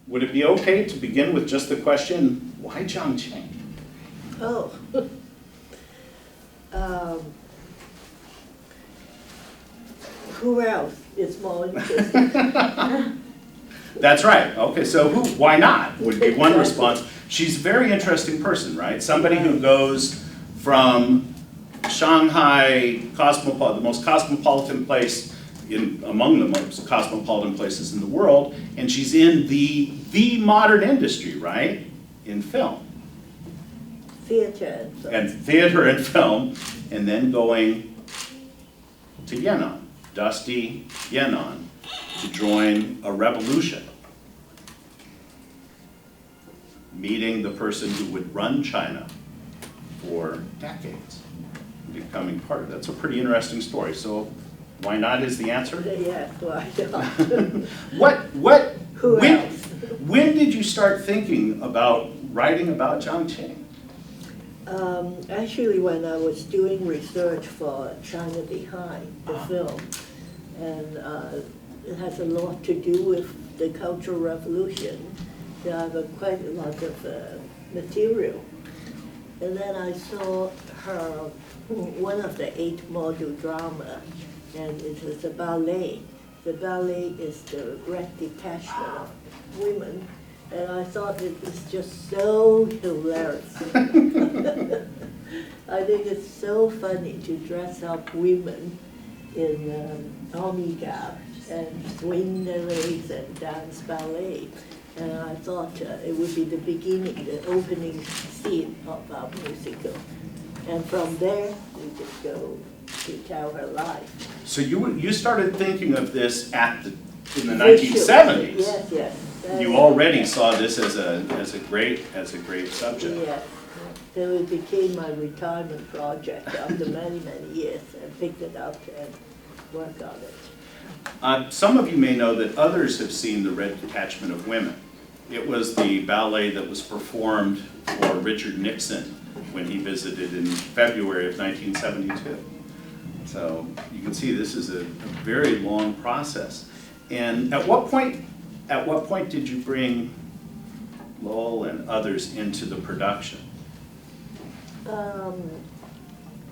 would it be okay to begin with just the question, why Jiang Qing? Oh. Who else is more interesting? That's right. Okay, so why not would be one response. She's a very interesting person, right? Somebody who goes from Shanghai, the most cosmopolitan place among the most cosmopolitan places in the world, and she's in the modern industry, right? In film. Theater and film. And theater and film, and then going to Yan'an, dusty Yan'an, to join a revolution, meeting the person who would run China for decades, becoming part of that. That's a pretty interesting story. So why not is the answer? Yes, why not? Who else? When did you start thinking about writing about Jiang Qing? Actually, when I was doing research for China Behind, the film, and it has a lot to do with the Cultural Revolution. So I have quite a lot of material. And then I saw her, one of the 8 module drama, and it was a ballet. The ballet is the great detachment of women, and I thought it was just so hilarious. I think it's so funny to dress up women in army garb and swing their legs and dance ballet. And I thought it would be the beginning, the opening scene of our musical. And from there, we just go to tell her life. So you started thinking of this in the 1970s. Yes, yes. You already saw this as a great subject. Yes. So it became my retirement project after many, many years. I picked it up and worked on it. Some of you may know that others have seen The Red Detachment of Women. It was the ballet that was performed for Richard Nixon when he visited in February of 1972. So you can see this is a very long process. And at what point did you bring Lowell and others into the production?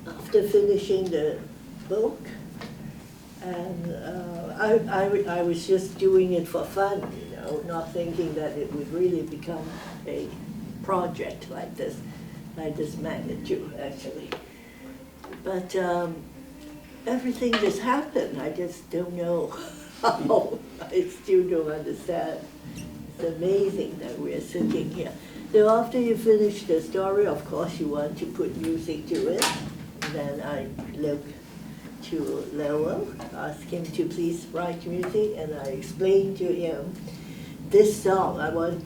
After finishing the book, and I was just doing it for fun, you know, not thinking that it would really become a project like this magnitude, actually. But everything just happened. I just don't know how. I still don't understand. It's amazing that we're sitting here. So after you finish the story, of course, you want to put music to it. And then I look to Lowell, ask him to please write music, and I explained to him this song. I want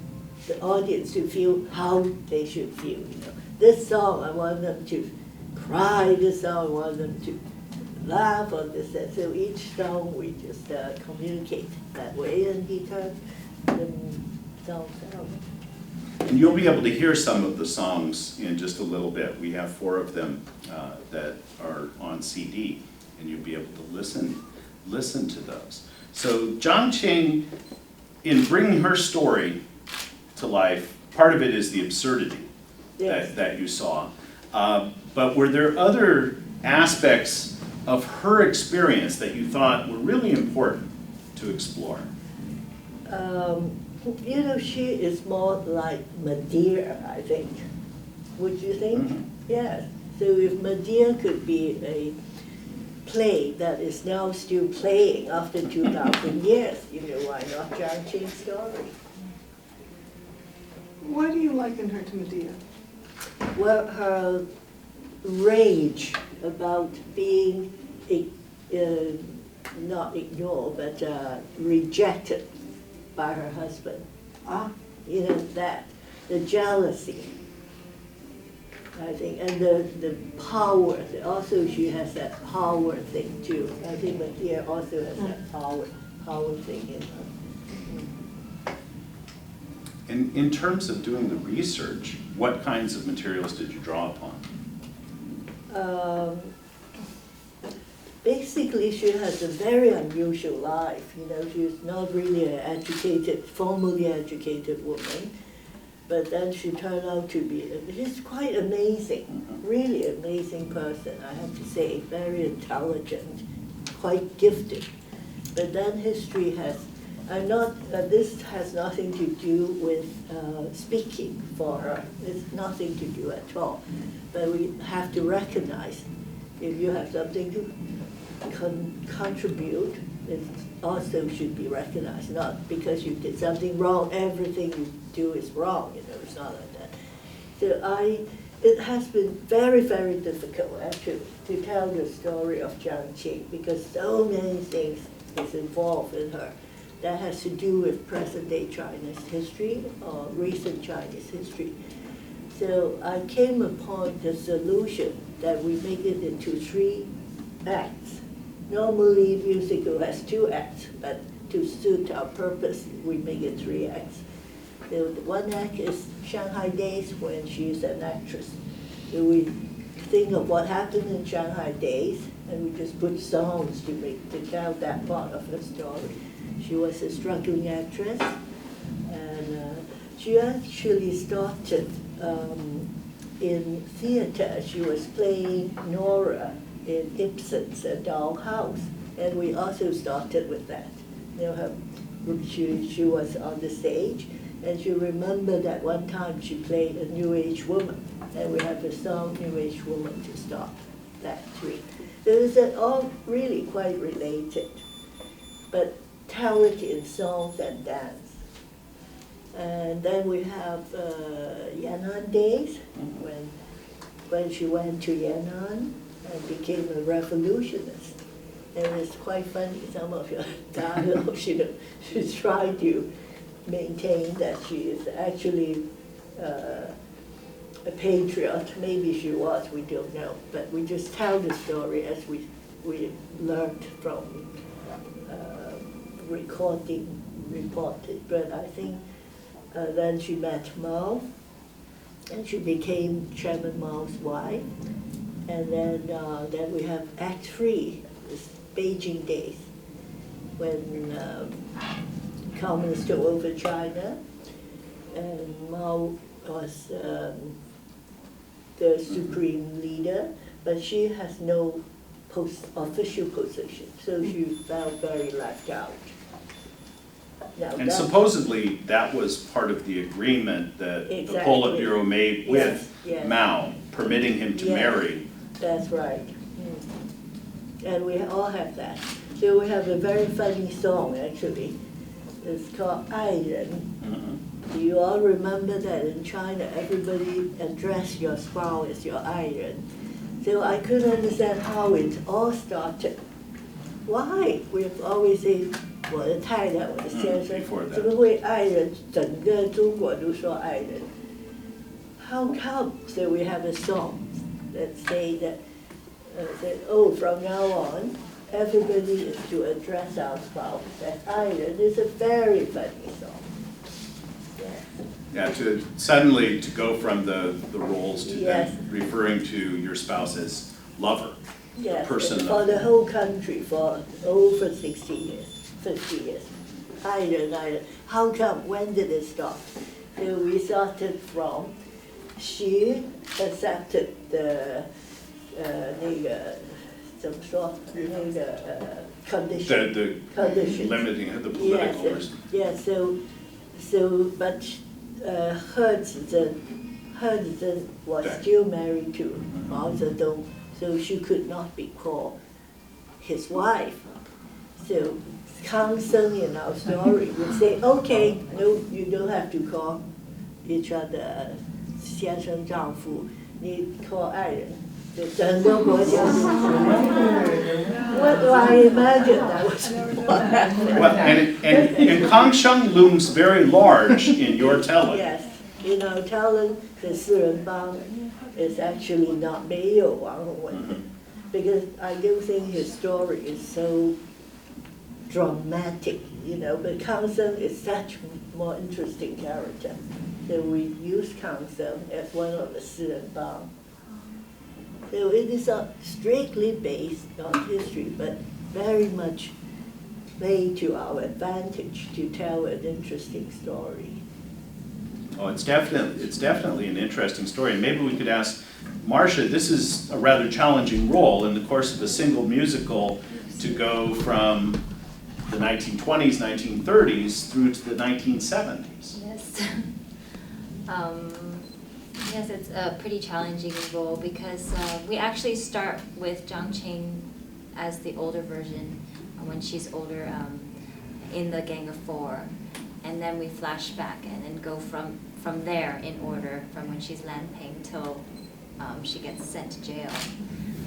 the audience to feel how they should feel. You know, this song I want them to cry. This song I want them to laugh on this. And so each song we just communicate that way, and he turned the songs out. And you'll be able to hear some of the songs in just a little bit. We have 4 of them that are on CD, and you'll be able to listen to those. So Jiang Qing, in bringing her story to life, part of it is the absurdity that you saw. But were there other aspects of her experience that you thought were really important to explore? You know, she is more like Medea, I think. Would you think? Mm-hmm. Yes. So if Medea could be a play that is now still playing after 2,000 years, you know, why not Jiang Qing's story? Why do you liken her to Medea? Well, her rage about being not ignored, but rejected by her husband. You know, that, the jealousy, I think, and the power. Also, she has that power thing too. I think Medea also has that power thing in her. And in terms of doing the research, what kinds of materials did you draw upon? basically she has a very unusual life. You know, she's not really an educated, formally educated woman, but then she turned out to be, she's quite amazing, really amazing person, I have to say, very intelligent, quite gifted. But then history has, this has nothing to do with speaking for her. It's nothing to do at all. But we have to recognize if you have something to contribute, it also should be recognized, not because you did something wrong, everything you do is wrong, you know, it's not like that. So it has been very, very difficult actually to tell the story of Jiang Qing because so many things is involved in her that has to do with present-day Chinese history or recent Chinese history. So I came upon the solution that we make it into 3 acts. Normally, musical has 2 acts, but to suit our purpose, we make it 3 acts. The 1 act is Shanghai Days when she is an actress. So we think of what happened in Shanghai Days, and we just put songs to tell that part of the story. She was a struggling actress, and she actually started in theater. She was playing Nora in Ibsen's A Doll House, and we also started with that. You know, she was on the stage, and she remembered that one time she played a New Age woman, and we have the song New Age Woman to start that 3. So it's all really quite related, but tell it in songs and dance. And then we have Yan'an Days, when she went to Yan'an and became a revolutionist. And it's quite funny, some of your dialogue, she's trying to maintain that she is actually a patriot. Maybe she was, we don't know. But we just tell the story as we learned from reported. But I think then she met Mao, and she became Chairman Mao's wife. And then we have Act 3, this Beijing Days, when communists took over China, and Mao was the supreme leader, but she has no official position, so she felt very left out. Now, And supposedly, that was part of the agreement that the Exactly. Politburo made with Yes. Mao, permitting him to Yes. marry. That's right. And we all have that. So we have a very funny song, actually. It's called 爱人. Do you all remember that in China, everybody addressed your spouse as your 爱人? So I couldn't understand how it all started. Why? We've always said, 我的太太，我的先生， before that. 怎么会爱人？整个中国都说爱人。How come? So we have a song that say that, oh, from now on, everybody is to address our spouse as 爱人. It's a very funny song. Yeah, suddenly to go from the roles to Yes. then referring to your spouse as lover. Yes, person for of- the whole country for over 60 years, 50 years. 爱人, 爱人. How come? When did it stop? So we started from she accepted the 那个怎么说那个condition. The Conditions. limiting of the political Yes, yes. So but He Zizhen was Right. still married to Mao Zedong, so she could not be called his wife. So Kang Seng in our story would say, okay, no, you don't have to call each other 先生丈夫, you call 爱人. 整个国家都是 What do I imagine that was what happened? Well, and Kangsheng looms very large in your telling. Yes, you know, telling the 四人帮 is actually not 没有王洪文, because I don't think his story is so dramatic, you know, but Kang Seng is such a more interesting character. So we use Kang Seng as one of the 四人帮. So it is strictly based on history, but very much made to our advantage to tell an interesting story. Oh, it's definitely an interesting story. And maybe we could ask Marcia, this is a rather challenging role in the course of a single musical to go from the 1920s, 1930s through to the 1970s. Yes. Yes, it's a pretty challenging role because we actually start with Jiang Qing as the older version when she's older in the Gang of Four. And then we flash back and then go from there in order from when she's Lanping till she gets sent to jail.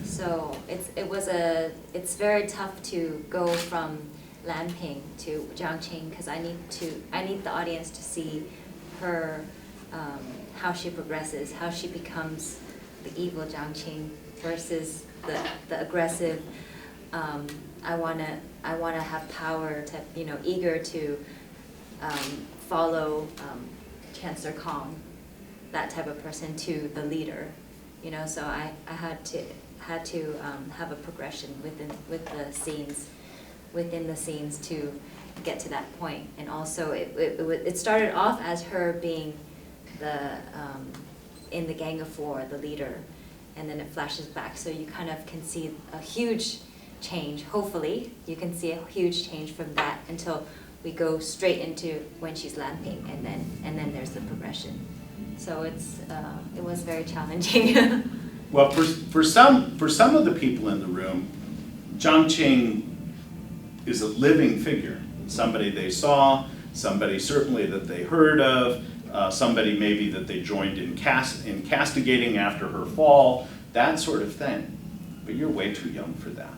So it's very tough to go from Lanping to Jiang Qing because I need the audience to see her how she progresses, how she becomes the evil Jiang Qing versus the aggressive. I wanna have power to eager to follow Chancellor Kong, that type of person, to the leader. So I had to have a progression within the scenes to get to that point. And also it started off as her being in the Gang of Four, the leader, and then it flashes back. So you kind of can see a huge change. Hopefully, you can see a huge change from that until we go straight into when she's Lanping, and then there's the progression. So it was very challenging. Well, for some of the people in the room, Jiang Qing is a living figure. Somebody they saw, somebody certainly that they heard of, somebody maybe that they joined in castigating after her fall, that sort of thing. But you're way too young for that.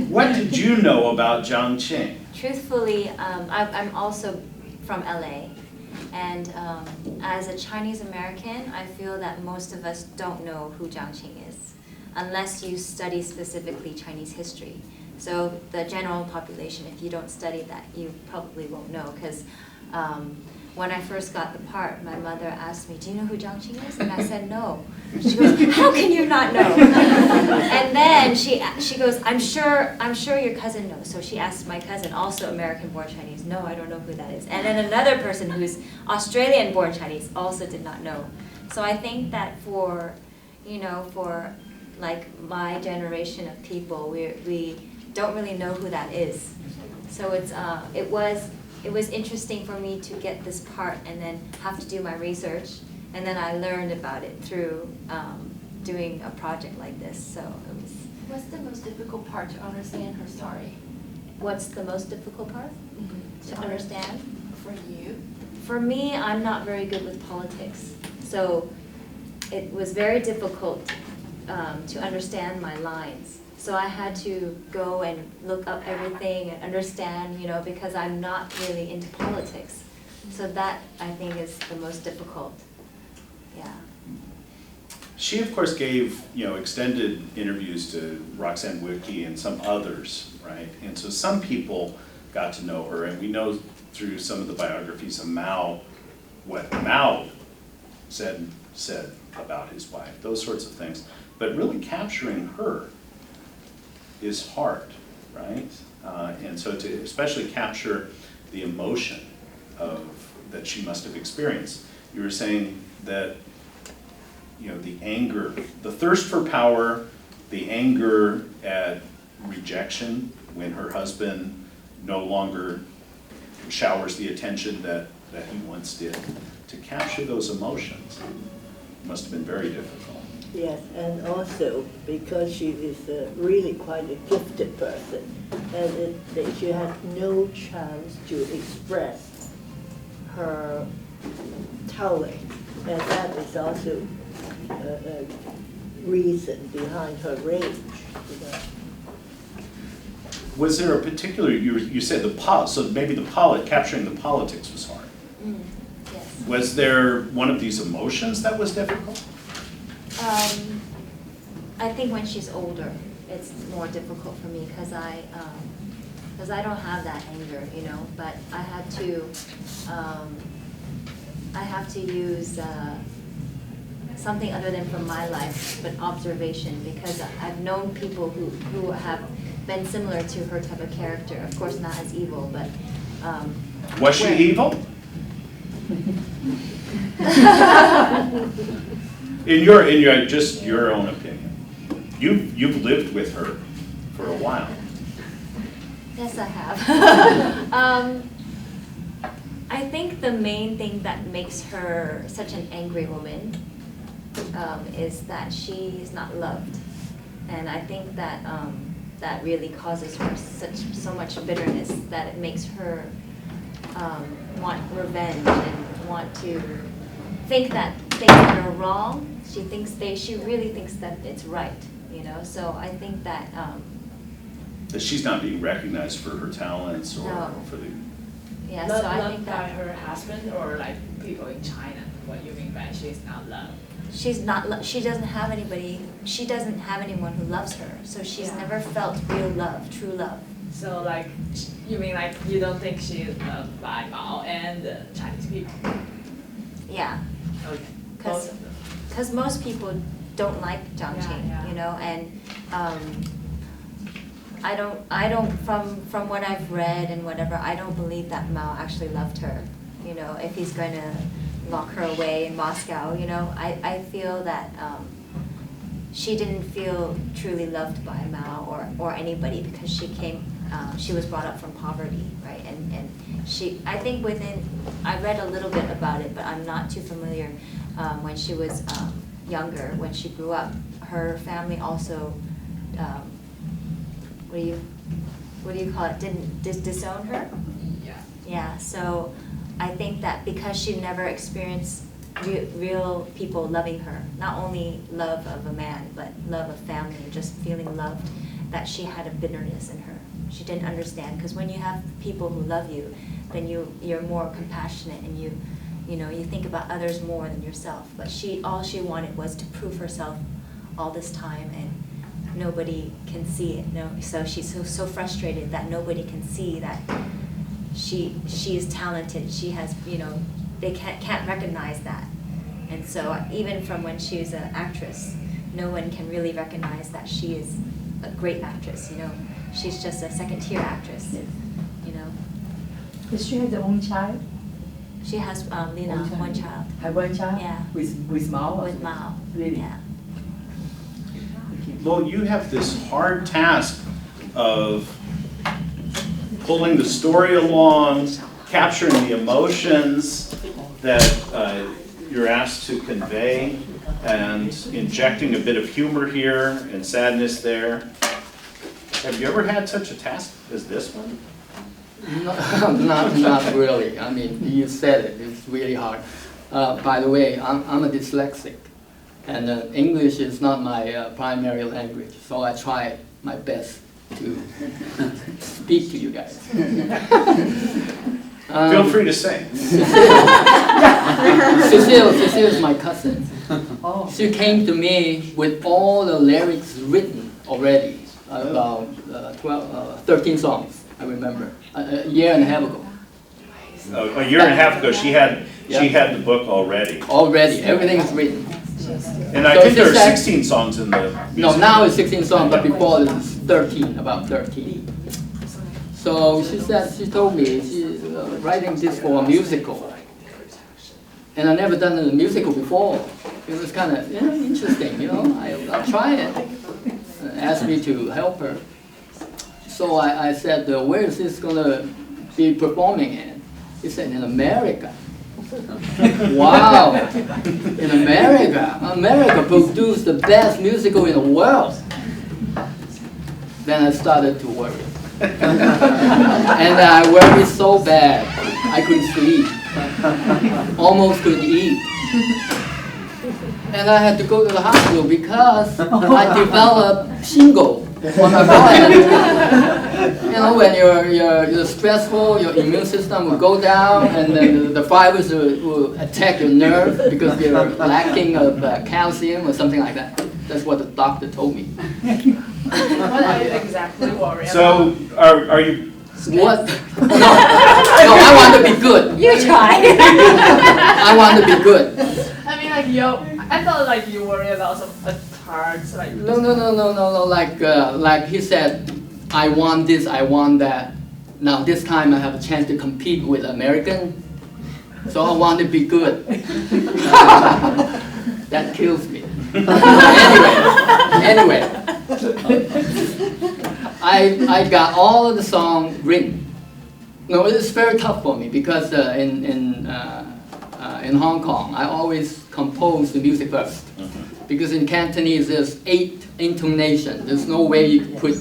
What did you know about Jiang Qing? Truthfully, I'm also from LA, and as a Chinese American, I feel that most of us don't know who Jiang Qing is, unless you study specifically Chinese history. So the general population, if you don't study that, you probably won't know, because when I first got the part, my mother asked me, "Do you know who Jiang Qing is?" And I said, "No." She goes, "How can you not know?" And then she goes, I'm sure your cousin knows." So she asked my cousin, also American-born Chinese, "No, I don't know who that is." And then another person who's Australian-born Chinese also did not know. So I think that for like my generation of people, we don't really know who that is. So it was interesting for me to get this part and then have to do my research, and then I learned about it through doing a project like this. So it was. What's the most difficult part to understand her story? What's the most difficult part to understand? For you? For me, I'm not very good with politics, so it was very difficult to understand my lines. So I had to go and look up everything and understand, because I'm not really into politics. So that, I think, is the most difficult. Yeah. She, of course, gave extended interviews to Roxanne Wiki and some others, right? And so some people got to know her, and we know through some of the biographies of Mao what Mao said about his wife, those sorts of things. But really capturing her is hard, right? And so to especially capture the emotion that she must have experienced. You were saying that the anger, the thirst for power, the anger at rejection when her husband no longer showers the attention that he once did. To capture those emotions must have been very difficult. Yes, and also because she is really quite a gifted person, and she had no chance to express her talent, and that is also a reason behind her rage. Was there a particular, you said so maybe capturing the politics was hard. Yes. Was there one of these emotions that was difficult? I think when she's older, it's more difficult for me because I don't have that anger, But I have to use something other than from my life, but observation, because I've known people who have been similar to her type of character. Of course, not as evil, but Was she evil? In your just your own opinion, you've lived with her for a while. Yes, I have. I think the main thing that makes her such an angry woman is that she is not loved, and I think that that really causes her so much bitterness that it makes her want revenge and want to think that things that are wrong. She really thinks that it's right, you know. So I think that. That she's not being recognized for her talents or No. for the. Yeah, Not so I loved think by that her husband or like people in China. What you mean by she's not loved? she's not. She doesn't have anybody. She doesn't have anyone who loves her. So she's Yeah. never felt real love, true love. So like you mean like you don't think she is loved by Mao and the Chinese people? Yeah, Okay. because Both of them. most people don't like Jiang Yeah, Qing, yeah. you know, and I don't from what I've read and whatever, I don't believe that Mao actually loved her. You know, if he's going to lock her away in Moscow, you know, I feel that she didn't feel truly loved by Mao or anybody because she was brought up from poverty, right? And I think I read a little bit about it, but I'm not too familiar. When she was younger, when she grew up, her family also, what do you call it? Didn't disown her? Yeah. Yeah. So I think that because she never experienced real people loving her, not only love of a man, but love of family, just feeling loved, that she had a bitterness in her. She didn't understand, because when you have people who love you, then you're more compassionate and you think about others more than yourself. But all she wanted was to prove herself all this time, and nobody can see it. No, so she's so frustrated that nobody can see that she is talented. She has, they can't recognize that. And so even from when she was an actress, no one can really recognize that she is a great actress. She's just a second-tier actress. Does she have their own child? She has Lina, one child. Have one child? Yeah. With Mao? With Mao. Really? Yeah. Well, you have this hard task of pulling the story along, capturing the emotions that you're asked to convey, and injecting a bit of humor here and sadness there. Have you ever had such a task as this one? Not really. I mean, you said it. It's really hard. By the way, I'm a dyslexic, and English is not my primary language. So I try my best to speak to you guys. Feel free to say. Cecile is my cousin. Oh. She came to me with all the lyrics written already, about 13 songs. I remember a year and a half ago. A year and a half ago, she had the book already. Already, everything is written. And I So think there are she said- 16 songs in the music. No, now it's 16 songs, but before it was 13, about 13. So she told me she's writing this for a musical. And I never done a musical before. It was kind of interesting, I'll try it. Asked me to help her. So I said, where is this going to be performing in? He said, in America. Wow, in America. America produced the best musical in the world. Then I started to worry. And I worried so bad, I couldn't sleep. Almost couldn't eat. And I had to go to the hospital because I developed shingle on my body. When you're stressful, your immune system will go down, and then the fibers will attack your nerve because you're lacking of calcium or something like that. That's what the doctor told me. What are you exactly worried So, about? are you? What? No, I want to be good. You try. I want to be good. I mean, like I thought like you worry about some attacks, like. No. Like he said, I want this, I want that. Now this time I have a chance to compete with American, so I want to be good. That kills me. Anyway, I got all of the songs written. No, it's very tough for me because in Hong Kong I always compose the music first. Because in Cantonese there's 8 intonations. There's no way you can put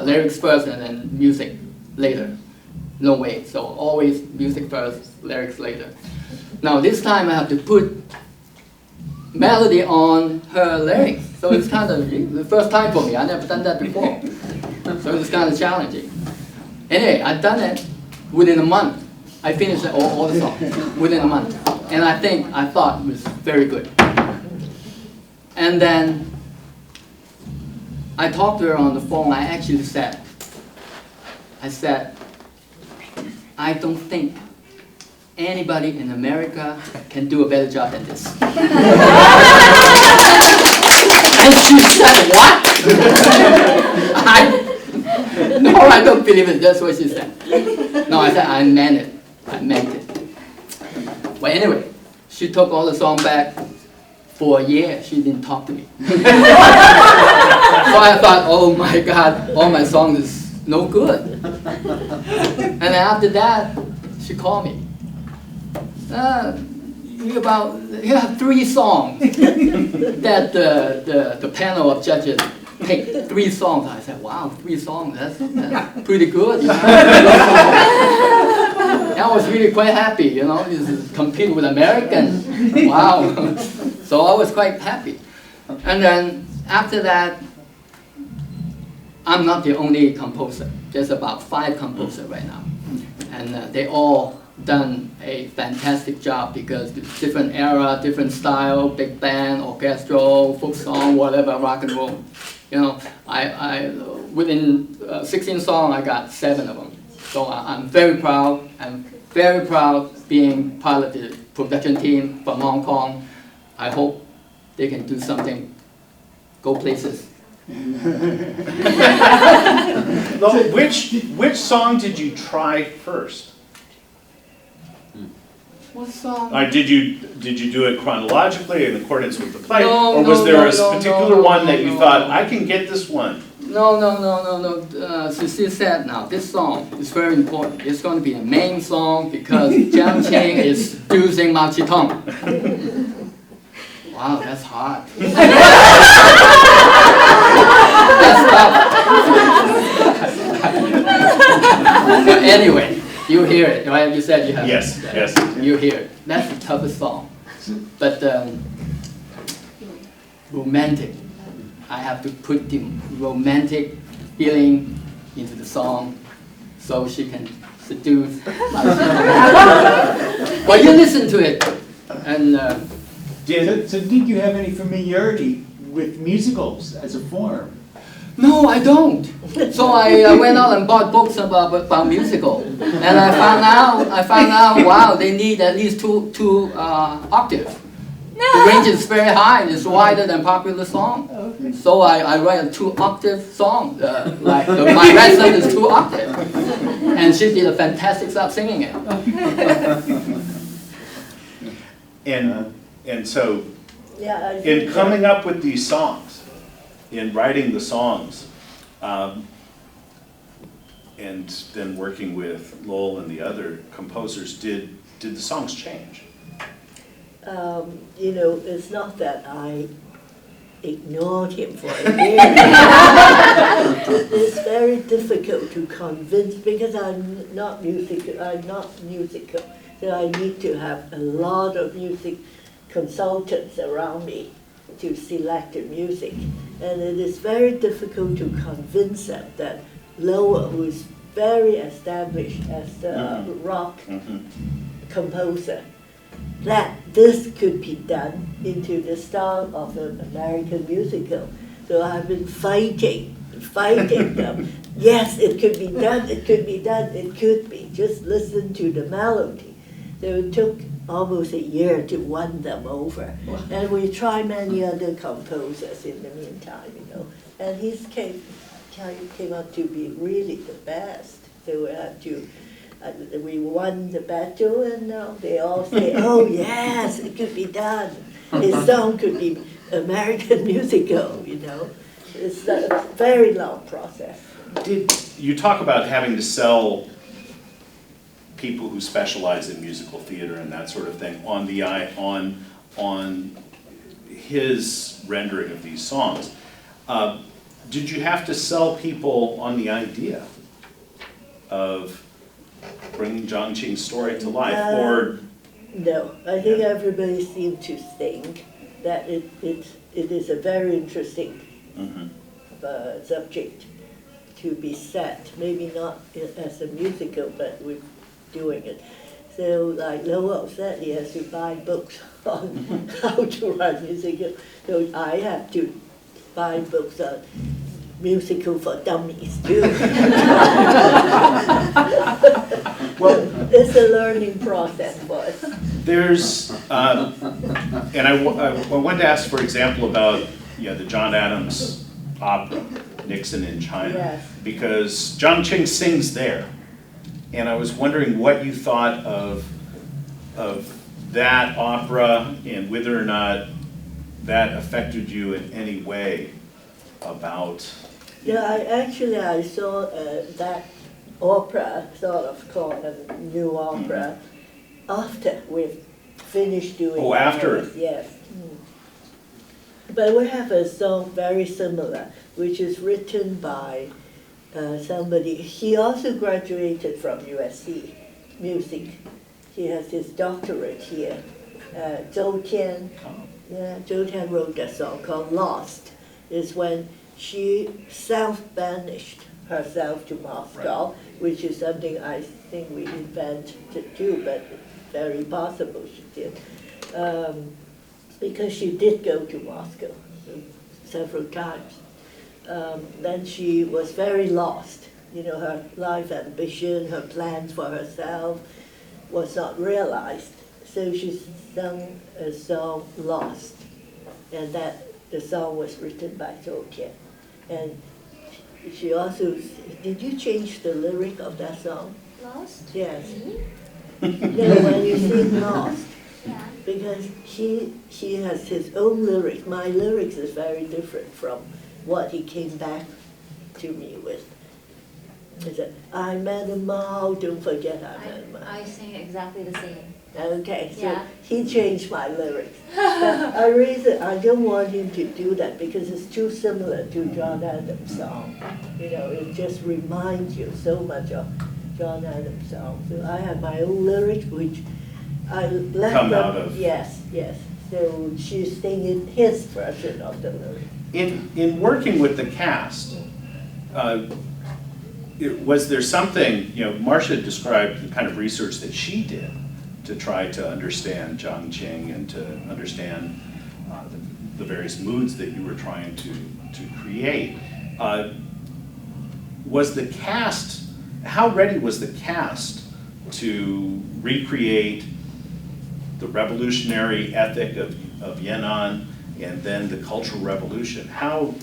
lyrics first and then music later. No way. So always music first, lyrics later. Now this time I have to put melody on her lyrics. So it's kind of the first time for me. I never done that before. So it's kind of challenging. Anyway, I've done it within a month. I finished all the songs within a month. And I thought it was very good. And then I talked to her on the phone. I actually said, I don't think anybody in America can do a better job than this. And she said, what? No, I don't believe it. That's what she said. No, I said, I meant it. I meant it. But anyway, she took all the song back. For a year, she didn't talk to me. So I thought, oh my God, all my songs is no good. And then after that, she called me. You have 3 songs that the panel of judges picked. 3 songs. I said, wow, 3 songs, that's pretty good. I was really quite happy, you know, just compete with American. Wow. So I was quite happy. And then after that, I'm not the only composer. There's about 5 composers right now. And they all done a fantastic job because different era, different style, big band, orchestral, folk song, whatever, rock and roll. You know, within 16 songs, I got 7 of them. So I'm very proud. I'm very proud being part of the production team from Hong Kong. I hope they can do something, go places. Well, which song did you try first? What song? Did you do it chronologically in accordance with the play, No, or was no, there no, a no, particular no, one that you no. thought I can get this one? No. Cecile said, now this song is very important. It's going to be the main song because Jiang Qing is using Mao Zedong. Wow, that's hard. That's tough. But anyway, you hear it, right? You said you have Yes, it. yes. You hear it. That's the toughest song. But romantic. I have to put the romantic feeling into the song so she can seduce. Well, you listen to it, and So did you have any familiarity with musicals as a form? no, I don't. So I went out and bought books about musical, and I found out, wow, they need at least two octaves. The range is very high. It's wider than popular song. So I write a 2-octave song. My red son is 2 octaves, and she did a fantastic job singing it. And so, Yeah, I in think coming up with these songs, in writing the songs, and then working with Lowell and the other composers, did the songs change? you know, it's not that I ignored him for a year. It's very difficult to convince because I'm not musical, so I need to have a lot of music consultants around me to select the music. And it is very difficult to convince them that Lowell, who is very established as a rock composer, that this could be done into the style of an American musical. So I've been fighting them. Yes, it could be done, it could be done, it could be. Just listen to the melody. So it took almost a year to win them over. And we try many other composers in the meantime, you know. And his came out to be really the best. So we had to, we won the battle, and now they all say, oh yes, it could be done. His song could be American musical, you know. It's a very long process. Did you talk about having to sell people who specialize in musical theater and that sort of thing on the on his rendering of these songs? Did you have to sell people on the idea of bringing Jiang Qing's story to life, or? No, I think everybody seemed to think that it is a very interesting subject to be set. Maybe not as a musical, but we're doing it. So like Lowell said, he has to buy books on how to write musical. So I have to buy books on musical for dummies too. Well, it's a learning process for us. there's, and I wanted to ask, for example, about the John Adams opera, Nixon in China, Yes. because Jiang Qing sings there, and I was wondering what you thought of that opera and whether or not that affected you in any way about. Yeah, I saw that opera, sort of called a new opera, after we've finished doing Oh, after? ours, yes. But we have a song very similar, which is written by somebody. He also graduated from USC Music. He has his doctorate here. Zhou Tian. Yeah, Zhou Tian wrote a song called Lost. It's when she self-banished herself to Moscow, which is something I think we invented too, but very possible she did. Because she did go to Moscow several times. Then she was very lost. You know, her life ambition, her plans for herself was not realized. So she sung a song, Lost. And the song was written by Zhou Tian. And she also, did you change the lyric of that song? Lost? Yes. Me? No, when you sing Lost. Yeah. Because he has his own lyrics. My lyrics is very different from what he came back to me with. He said, I'm Madame Mao, don't forget I'm Madame Mao. I sing exactly the same. Okay, so Yeah. he changed my lyrics. But I don't want him to do that because it's too similar to John Adams' song. You know, it just reminds you so much of John Adams' song. So I have my own lyrics, which I left Come them. out of. Yes, yes. So she's singing his version of the lyrics. In working with the cast, was there something, Marcia described the kind of research that she did to try to understand Jiang Qing and to understand the various moods that you were trying to create. Was the cast, how ready was the cast to recreate the revolutionary ethic of Yan'an and then the Cultural Revolution? How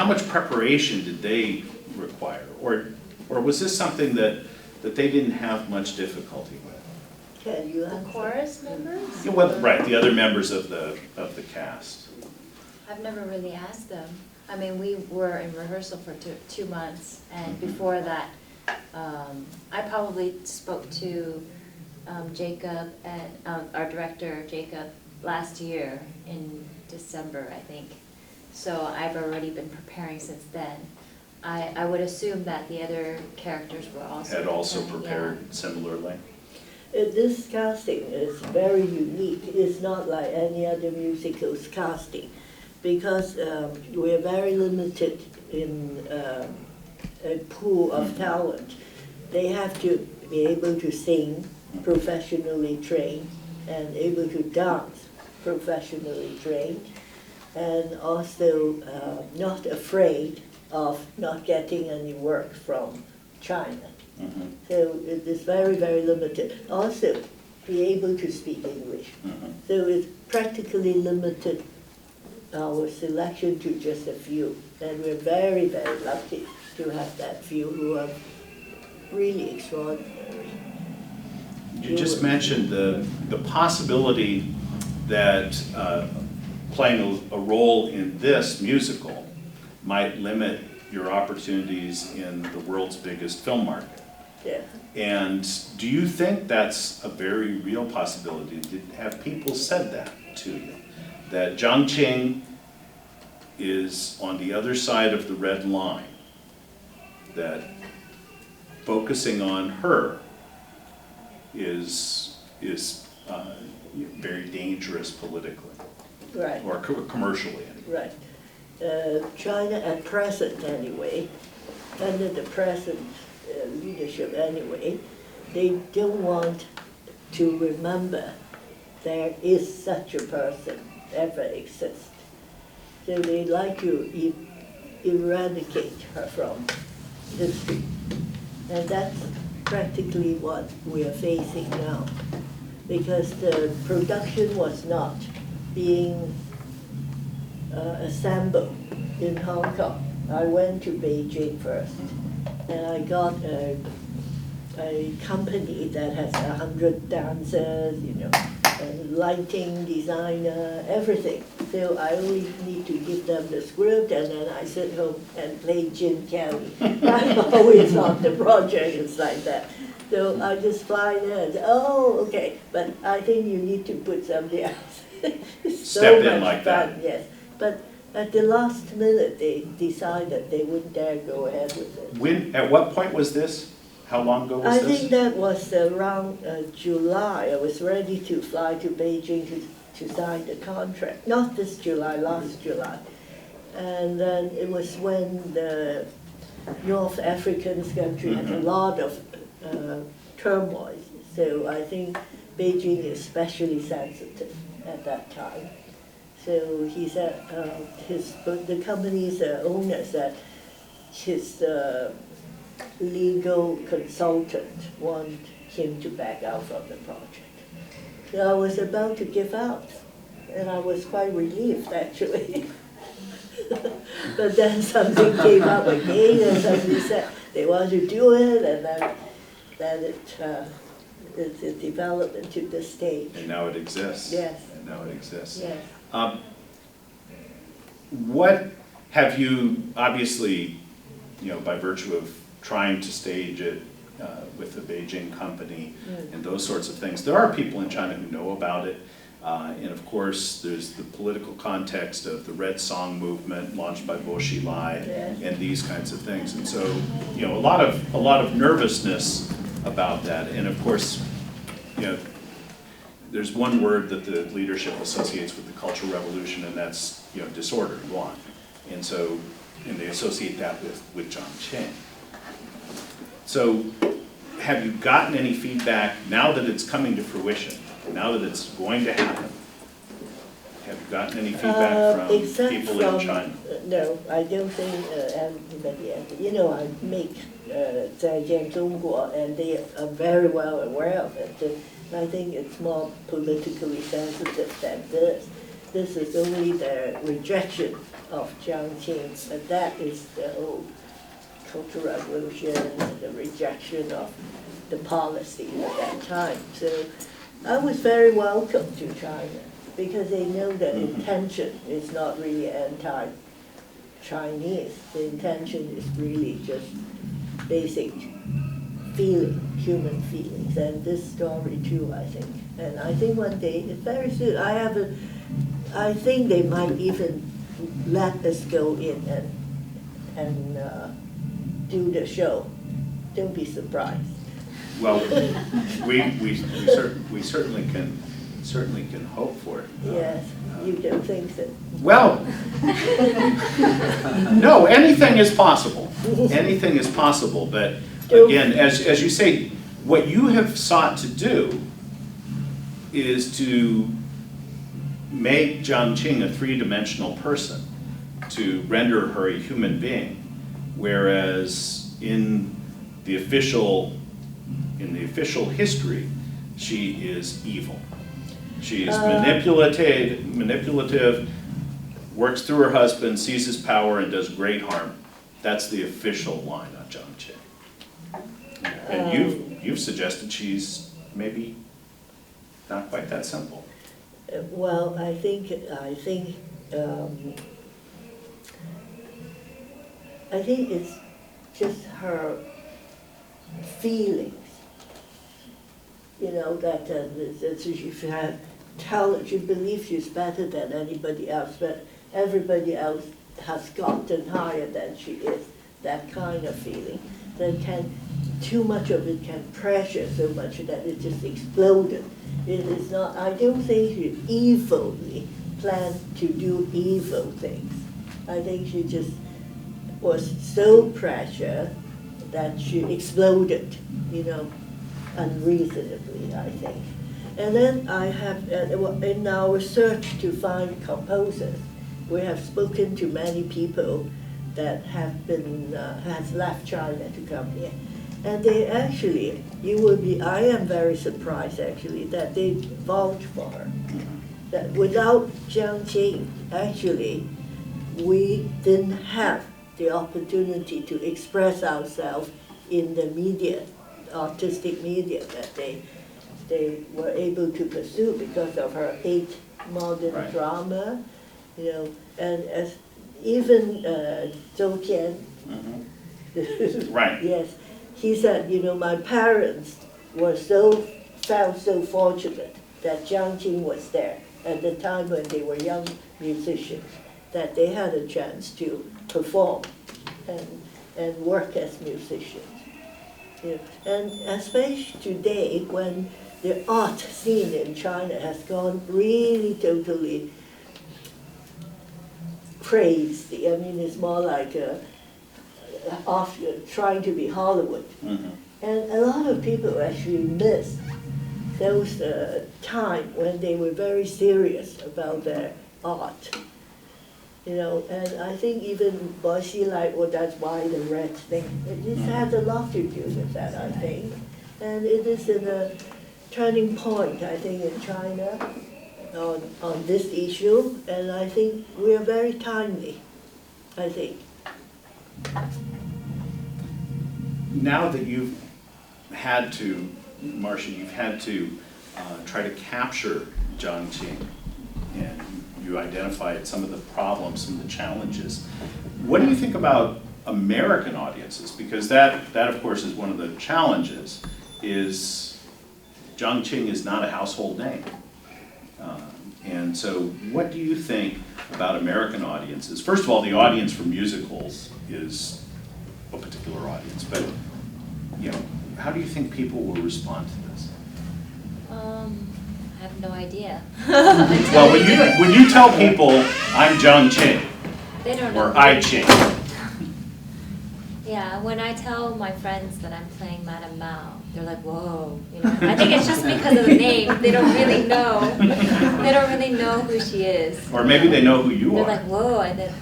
much preparation did they require? Or was this something that they didn't have much difficulty with? Can you The answer? chorus members? Yeah, well, right, the other members of the cast. I've never really asked them. I mean, we were in rehearsal for 2 months, and before that, I probably spoke to Jacob and our director, Jacob, last year in December, I think. So I've already been preparing since then. I would assume that the other characters were also Had also preparing, prepared similarly. This casting is very unique. It's not like any other musicals casting because we are very limited in a pool of talent. They have to be able to sing, professionally trained, and able to dance, professionally trained, and also not afraid of not getting any work from China. So it is very, very limited. Also, be able to speak English. Mhm. So it practically limited our selection to just a few. And we're very, very lucky to have that few who are really extraordinary. You just mentioned the possibility that playing a role in this musical might limit your opportunities in the world's biggest film market. Yeah. And do you think that's a very real possibility? Have people said that to you? That Jiang Qing is on the other side of the red line, that focusing on her is very dangerous politically, Right. or commercially anyway. Right. China at present anyway, under the present leadership anyway, they don't want to remember there is such a person ever exists. So they like to eradicate her from history. And that's practically what we are facing now. Because the production was not being assembled in Hong Kong. I went to Beijing first, and I got a company that has 100 dancers, you know, lighting designer, everything. So I only need to give them the script, and then I sit home and play Jim Kelly. I'm always on the project, it's like that. So I just fly there and say, oh, okay, but I think you need to put somebody else. It's Step so in much like fun, that. yes. But at the last minute, they decided they wouldn't dare go ahead with it. At what point was this? How long ago was I this? think that was around July. I was ready to fly to Beijing to sign the contract. Not this July, last July. And then it was when the North African country had a lot of turmoil. So I think Beijing is especially sensitive at that time. So he said, the company's owner said his legal consultant wanted him to back out from the project. So I was about to give out, and I was quite relieved actually. But then something came up again, and somebody said they want to do it, and then it developed into this stage. And now it exists. Yes. And now it exists. Yes. What have you, obviously, you know, by virtue of trying to stage it with the Beijing company and those sorts of things, there are people in China who know about it. And of course, there's the political context of the Red Song movement launched by Bo Xilai and these kinds of things. And so, you know, a lot of nervousness about that. And of course, you know, there's one word that the leadership associates with the Cultural Revolution, and that's, you know, disorder, yuan. And so, and they associate that with Jiang Qing. So, have you gotten any feedback now that it's coming to fruition, now that it's going to happen? Have you gotten any feedback from people in China? No, I don't think anybody. You know, I make 在建中国, and they are very well aware of it. I think it's more politically sensitive than this. This is only the rejection of Jiang Qing, but that is the whole Cultural Revolution, the rejection of the policy at that time. So I was very welcome to China because they know the intention is not really anti-Chinese. The intention is really just basic feeling, human feelings, and this story too, I think. And I think one day, very soon, I think they might even let us go in and do the show. Don't be surprised. Well, we certainly can hope for it. Yes, you don't think so? Well, no, anything is possible. Anything is possible, but again, as you say, what you have sought to do is to make Jiang Qing a three-dimensional person, to render her a human being, whereas in the official history, she is evil. She is manipulative, works through her husband, seizes power, and does great harm. That's the official line on Jiang Qing. And you've suggested she's maybe not quite that simple. Well, I think it's just her feelings. You know, that she believes she's better than anybody else, but everybody else has gotten higher than she is. That kind of feeling. Too much of it can pressure so much that it just exploded. It is not, I don't think she evilly planned to do evil things. I think she just was so pressured that she exploded, you know, unreasonably, I think. And then I have, in our search to find composers, we have spoken to many people that have been, has left China to come here. And they actually, I am very surprised actually that they vouch for her. That without Jiang Qing, actually, we didn't have the opportunity to express ourselves in the media, artistic media that they were able to pursue because of her 8 modern drama, you know, and as even Zhou Tian, Right. Yes, he said, you know, my parents felt so fortunate that Jiang Qing was there at the time when they were young musicians, that they had a chance to perform and work as musicians. You know, and especially today, when the art scene in China has gone really totally crazy. I mean, it's more like trying to be Hollywood. And a lot of people actually miss those time when they were very serious about their art. You know, and I think even Boise, like, well, that's why the red thing, it has a lot to do with that, I think. And it is a turning point, I think, in China on this issue, and I think we are very timely, I think. Now that you've had to, Marcia, you've had to try to capture Jiang Qing, and you identified some of the problems, some of the challenges. What do you think about American audiences? Because that of course, is one of the challenges, is Jiang Qing is not a household name. And so what do you think about American audiences? First of all, the audience for musicals is a particular audience, but you know, how do you think people will respond to this? I have no idea. Well, when you tell people, I'm Jiang Qing, They don't know. or I Qing, Yeah, when I tell my friends that I'm playing Madame Mao, they're like, whoa, you know. I think it's just because of the name. They don't really know. They don't really know who she is. or maybe they know who you They're are. like, whoa, and then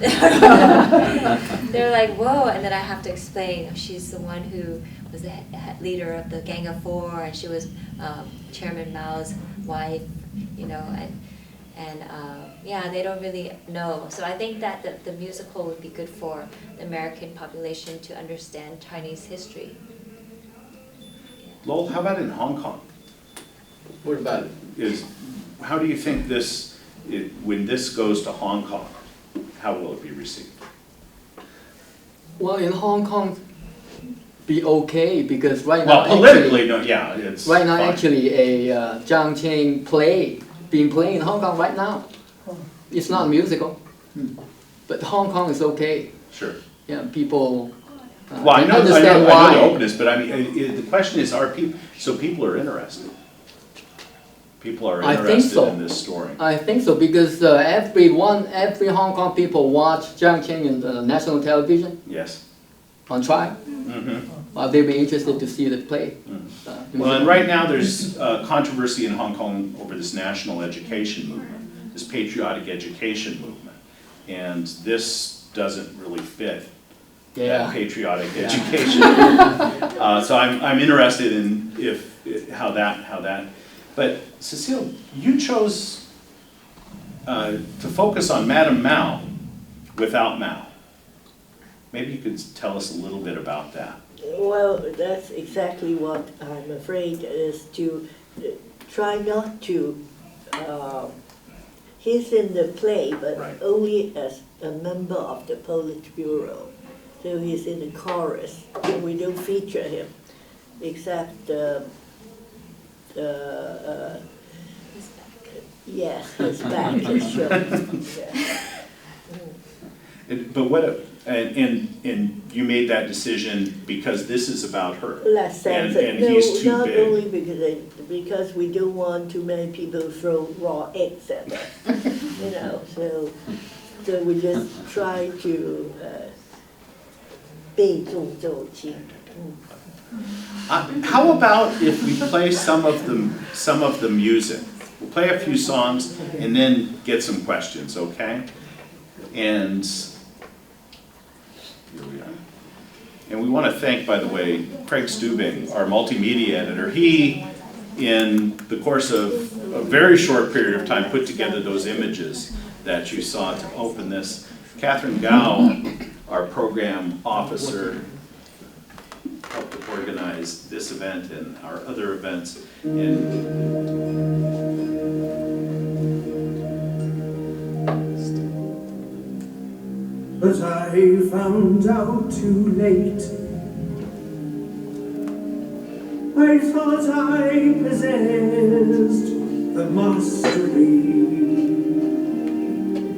they're like, whoa, and then I have to explain. She's the one who was the leader of the Gang of Four, and she was Chairman Mao's wife, you know, and yeah, they don't really know. So I think that the musical would be good for the American population to understand Chinese history. Lowell, how about in Hong Kong? What about it? How do you think when this goes to Hong Kong, how will it be received? Well, in Hong Kong, be okay, because right now, Well, politically, no, yeah, it's right now fine. actually a Jiang Qing play being played in Hong Kong right now. It's not a musical, but Hong Kong is okay. Sure. Yeah, people Well, I know understand the why. openness, but I mean, the question is, people are interested? People are I think interested so. in this story. I think so, because every Hong Kong people watch Jiang Qing in the national television Yes. on trial. They'll be interested to see the play. Well, and right now there's controversy in Hong Kong over this national education movement, this patriotic education movement. And this doesn't really fit that patriotic education. So I'm interested in how that But Cecile, you chose to focus on Madame Mao without Mao. Maybe you could tell us a little bit about that. Well, that's exactly what I'm afraid is to try not to, he's in the play, but Right. only as a member of the Politburo. So he's in the chorus, so we don't feature him, except yes, his back is shown. Yeah. But what, and you made that decision because this is about her. Less sense. And No, he's too not big. only because we don't want too many people throw raw eggs at us, you know. So we just try to 避重就轻. How about if we play some of the music? We'll play a few songs and then get some questions, okay? And here we are. And we want to thank, by the way, Craig Stubing, our multimedia editor. He, in the course of a very short period of time, put together those images that you saw to open this. Catherine Gao, our program officer, helped to organize this event and our other events. But I found out too late. I thought I possessed the mastery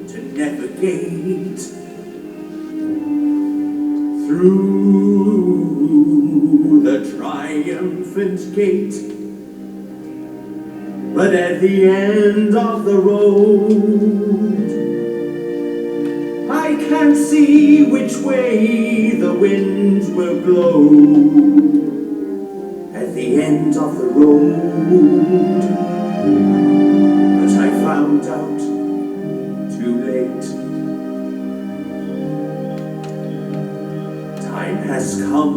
to navigate through the triumphant gate. But at the end of the road, I can't see which way the wind will blow. At the end of the road, but I found out too late. Time has come,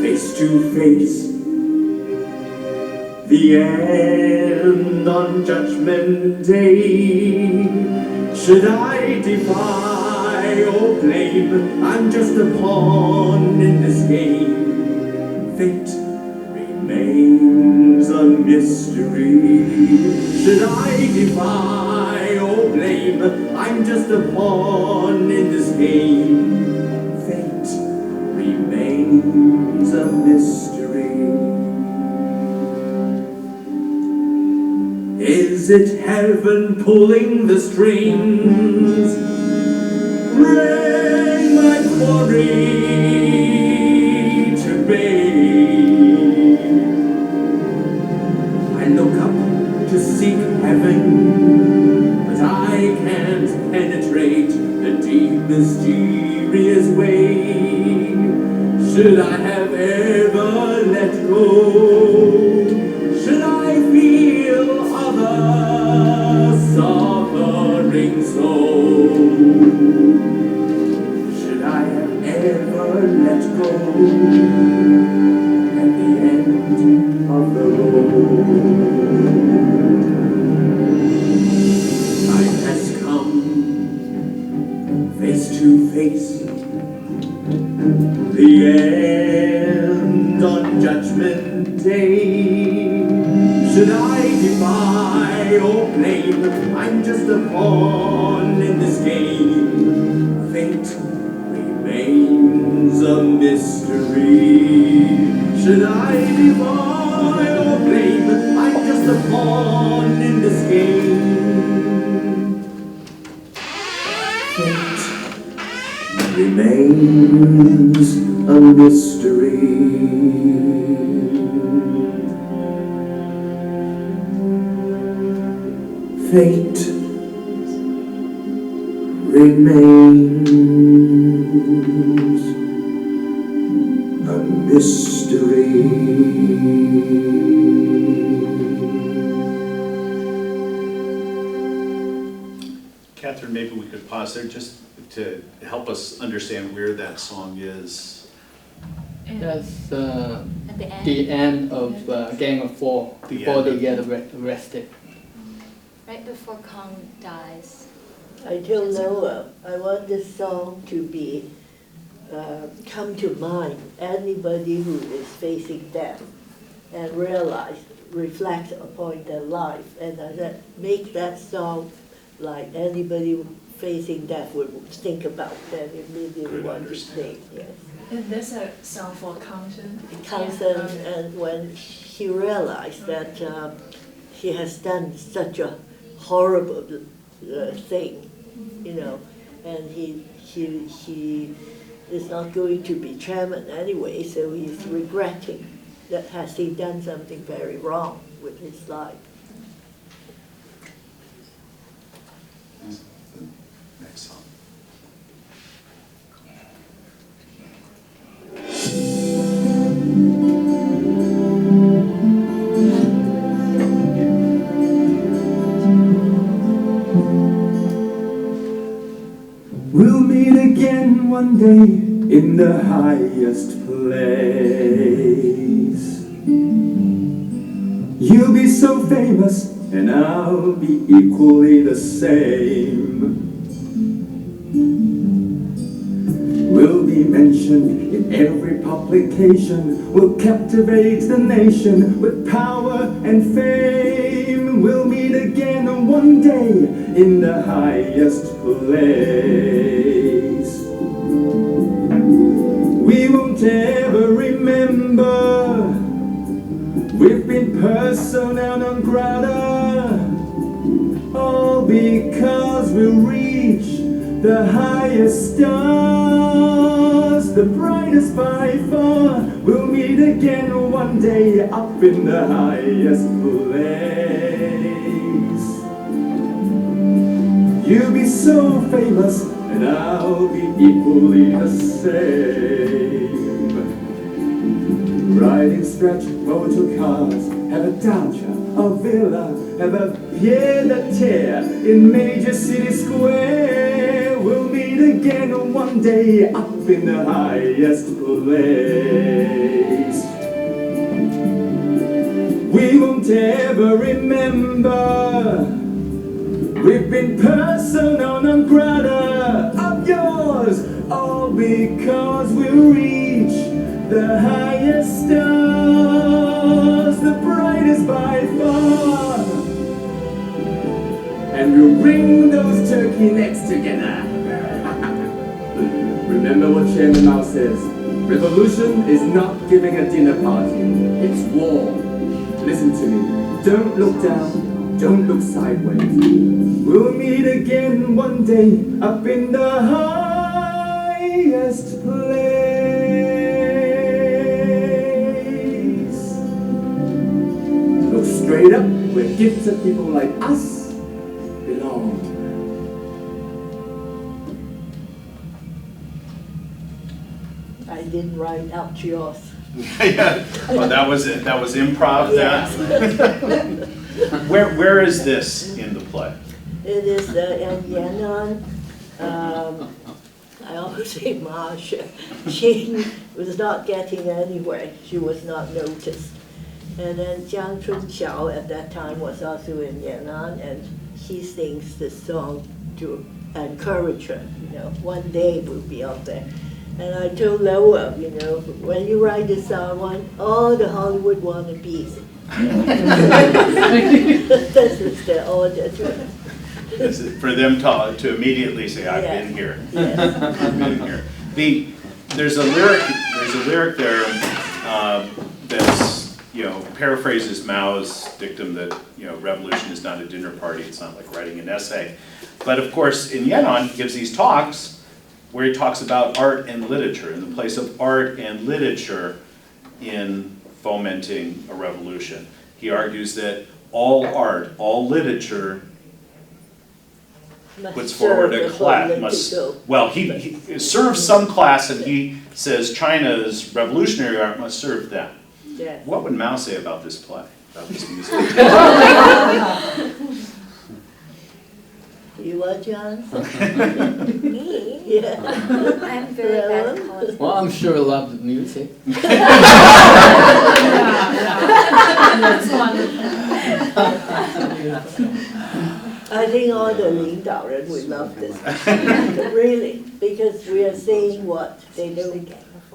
face to face, the end on Judgment Day. Should I defy or blame? I'm just a pawn in this game. Fate remains a mystery. Should I defy or blame? I'm just a pawn in this game. Fate remains a mystery. Is it heaven pulling the strings? Bring my quarry to bay. I look up to seek heaven, but I can't penetrate the deep, mysterious way. Should I have ever let go? Should I feel other suffering soul? Should I have ever let go at the end of the road? Time has come, face to face, the end on Judgment Day. Should I defy or blame? I'm just a pawn in this game. Fate remains a mystery. Should I defy or blame? I'm just a pawn in this game. Fate remains a mystery. Fate remains a mystery. Catherine, maybe we could pause there just to help us understand where that song is. That's At the end, the end of Gang of Four, The before end they of- get arrested. right before Kong dies. I told Noah, I want this song to be, come to mind, anybody who is facing death and realize, reflect upon their life. And I said, make that song like anybody facing death would think about, then immediately Good want to understanding. sing, yes. Is this a song for Compton? It comes in, and when he realized that he has done such a horrible thing, you know, and he is not going to be chairman anyway, so he's regretting that has he done something very wrong with his life. Next song. We'll meet again one day in the highest place. You'll be so famous and I'll be equally the same. We'll be mentioned in every publication. We'll captivate the nation with power and fame. We'll meet again one day in the highest place. We won't ever remember we've been persona non grata, all because we'll reach the highest stars, the brightest by far. We'll meet again one day up in the highest place. You'll be so famous and I'll be equally the same. Riding stretch motor cars, have a dacha, a villa, have a pied-à-terre in major city square. We'll meet again one day up in the highest place. We won't ever remember we've been persona non grata of yours, all because we'll reach the highest stars, the brightest by far. And we'll ring those turkey necks together. Remember what Chairman Mao says, revolution is not giving a dinner party, it's war. Listen to me, don't look down, don't look sideways. We'll meet again one day up in the highest place. Look straight up where gifts of people like us belong. I didn't write out yours. Yeah. Oh, that was it. That was improv. Yes. That. Where is this in the play? It is in Yan'an. I always say Ma Ching was not getting anywhere. She was not noticed. And then Jiang Qing at that time was also in Yan'an, and he sings this song to encourage her. You know, one day we'll be up there. And I told Noah, you know, when you write this song, I want all the Hollywood wannabes. This is the order. For them to immediately say, "I've been here." Yes. I've been here. There's a lyric there that's, you know, paraphrases Mao's dictum that, you know, revolution is not a dinner party. It's not like writing an essay. But of course, in Yan'an, he gives these talks where he talks about art and literature and the place of art and literature in fomenting a revolution. He argues that all art, all literature puts forward a class, he serves some class, and he says China's revolutionary art must serve them. Yes. What would Mao say about this play, about this music? You want to answer? Me? Yeah. I'm very bad at calling. Well, I'm sure you love the music. That's wonderful. I think all the 领导人 would love this. Really, because we are saying what they don't,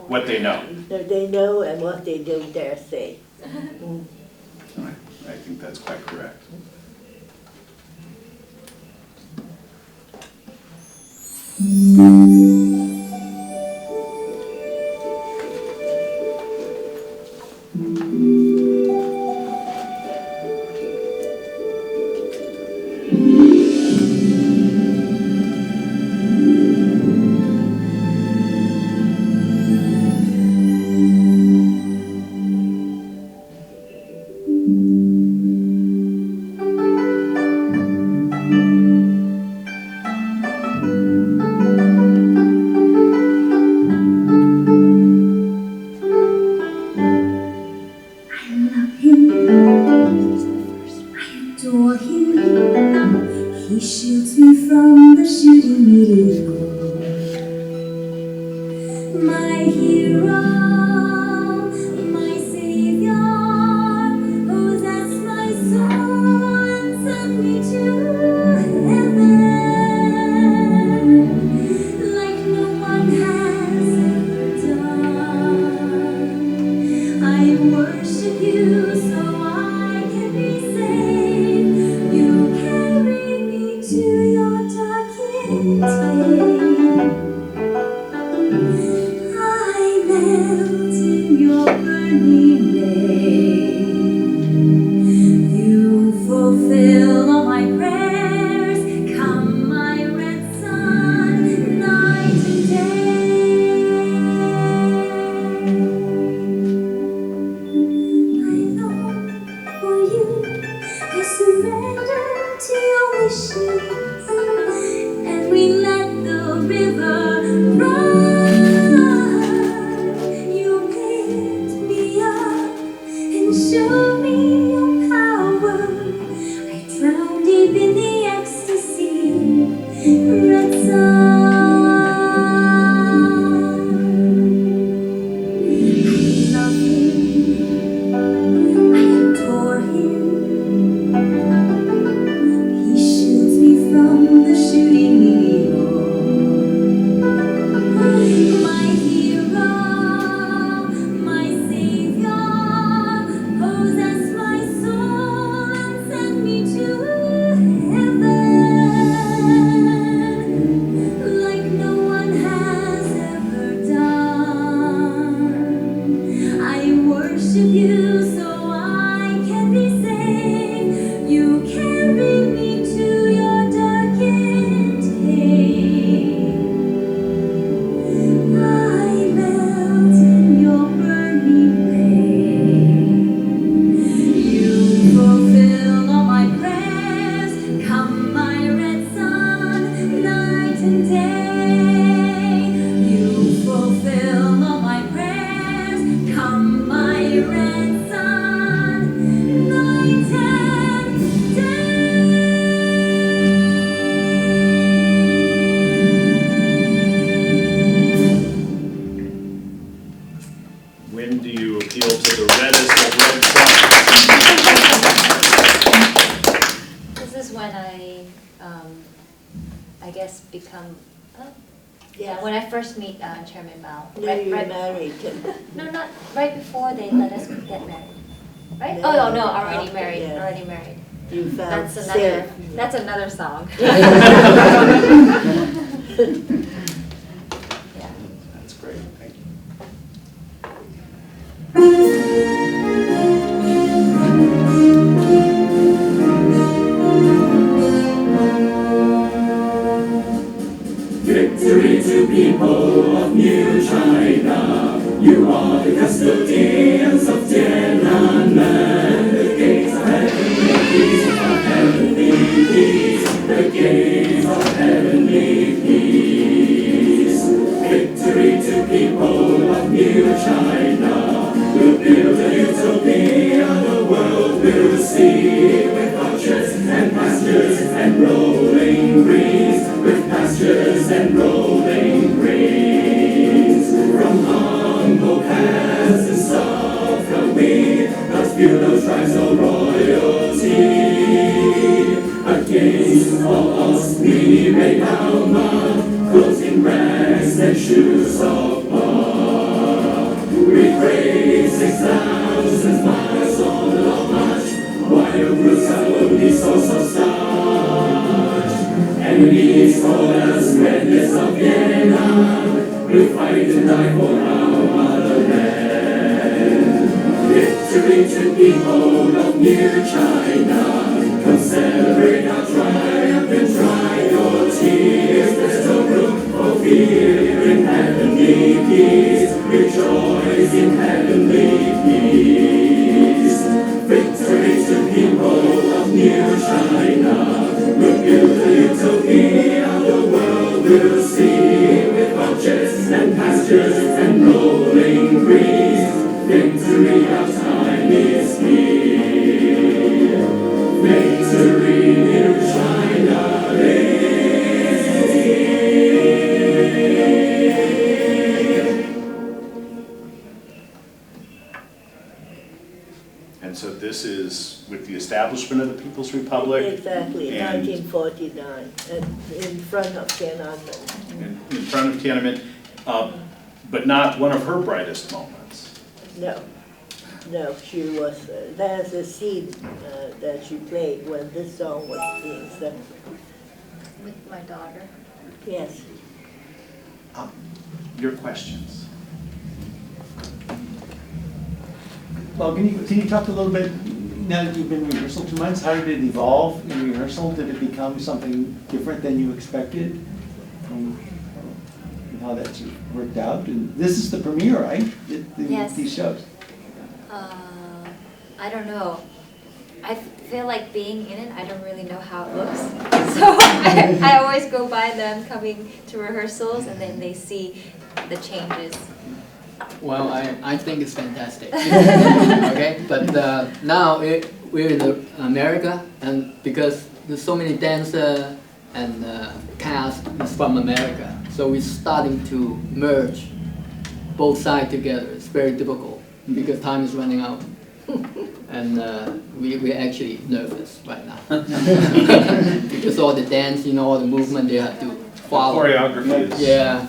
What they know. they know and what they don't dare say. I think that's quite correct. He shields me from the shooting meteor. My hero, my savior, possess my soul and send me to heaven, like no one has ever done. I worship you so I can be saved. You carry me to your darkened cave. I melt in your burning flame. You fulfill all my prayers. Come, my red sun, night and day. I long for you. I surrender to your wishes, and we let the river run. You picked me up and showed me your power. I drown deep in the ecstasy, red sun. I love him, I adore him. He shields me from the shooting meteor. My hero, my savior, possess my soul and send me to heaven, like no one has ever done. I worship you so I can be saved. You carry me to your darkened cave. I melt in your burning flame. You fulfill all my prayers. Come, my red sun, night and day. You fulfill all my prayers. Come, my red sun, night and day. When do you appeal to the reddest of red suns? This is when I guess become, Yeah. when I first meet Chairman Mao. No, you married him. No, not right before they let us get married. Right? No, Oh, no, already after, married, yeah. already married. You found That's another song. Yeah. That's great, thank you. Victory to people of New China. You are the custodians of Tiananmen. The gates of heavenly peace, of heavenly peace. The gates of heavenly peace. Victory to people of New China. We'll build a utopia the world will see, with orchards and pastures and rolling green. and rolling breeze. From humble peasants and suffering we, not feudal tribes or royalty. Against all odds we may bow mud, clothes in rags and shoes of mud. We praise 6,000 miles on the march, while roots are only source of starch. Enemies call us bandits of Vietnam, we fight and die for our motherland. Victory to people of New China, come celebrate our triumph and dry your tears. There's no room for fear in heavenly peace. Rejoice in heavenly peace. Victory to people of New China. We'll build a utopia the world will see, with orchards and pastures and rolling breeze. Victory, our time is here. Victory, New China is here. And so this is with the establishment of the People's Republic. Exactly, and 1949, and in front of Tiananmen. in front of Tiananmen, but not one of her brightest moments. No, no, she was, there's a scene that she played when this song was being sung. With my daughter. Yes. Your questions? Well, can you talk a little bit, now that you've been in rehearsal 2 months, how did it evolve in rehearsal? Did it become something different than you expected? And how that's worked out? And this is the premiere, right? Yes. These shows. I don't know. I feel like being in it, I don't really know how it looks. So I always go by them coming to rehearsals and then they see the changes. Well, I think it's fantastic. Okay, but now we're in America, and because there's so many dancers and cast is from America, so we're starting to merge both sides together. It's very difficult because time is running out, and we're actually nervous right now because all the dance, all the movement they have to follow. The choreography is. Yeah.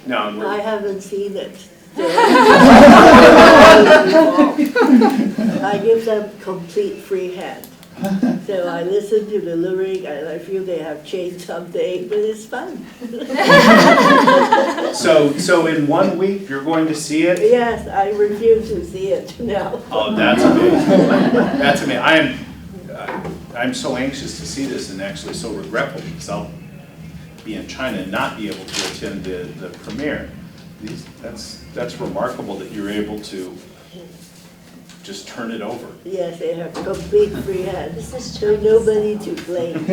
No, and I we're, haven't seen it. I give them complete free hand. So I listen to the lyric and I feel they have changed something, but it's fun. so in 1 week, you're going to see it? Yes, I refuse to see it now. Oh, that's amazing. That's amazing. I'm so anxious to see this and actually so regretful because I'll be in China and not be able to attend the premiere. That's remarkable that you're able to just turn it over. Yes, they have complete free hand. This is So Chinese. nobody to blame.